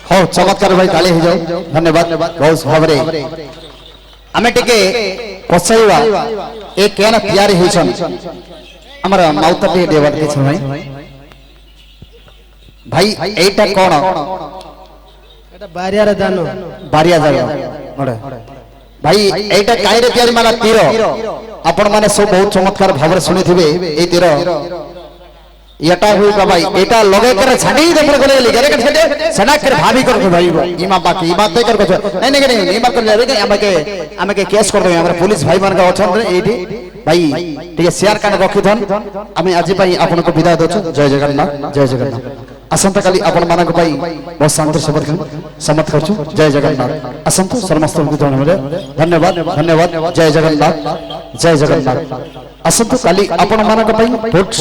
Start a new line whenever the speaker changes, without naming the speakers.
हो चमत्कार भाई ताली हो जाओ धन्यवाद बहुत भावरे आमे टिके पछाइवा ए केना तैयारी होइछन हमर माउता टे देवर के छ भाई एटा कोन
एटा बारियार दानो
बारिया जानो ओडे भाई एटा काइरे तैयारी माला तीर आपण माने सब बहुत चमत्कार भावरे सुनि थिबे ए तीर एटा हुई भाई एटा लगे करे छाडी देखर करे लिगरे के छडे सना कर भाभी कर भाई इमा बाकी बात कर को नहीं नहीं नहीं इमा कर ले आमे के केस कर दो हमरा पुलिस भाई मान का अछन एठी भाई ठीक शेयर कार्ड रखि धन आमे आज भाई आपन को विदाय दोछ जय जगन्नाथ जय जगन्नाथ असंत काली आपन मानक भाई बहुत शांति समर्थ करछु जय जगन्नाथ असंत समस्त धन्यवाद धन्यवाद जय जगन्नाथ असंत काली आपन मानक भाई बहुत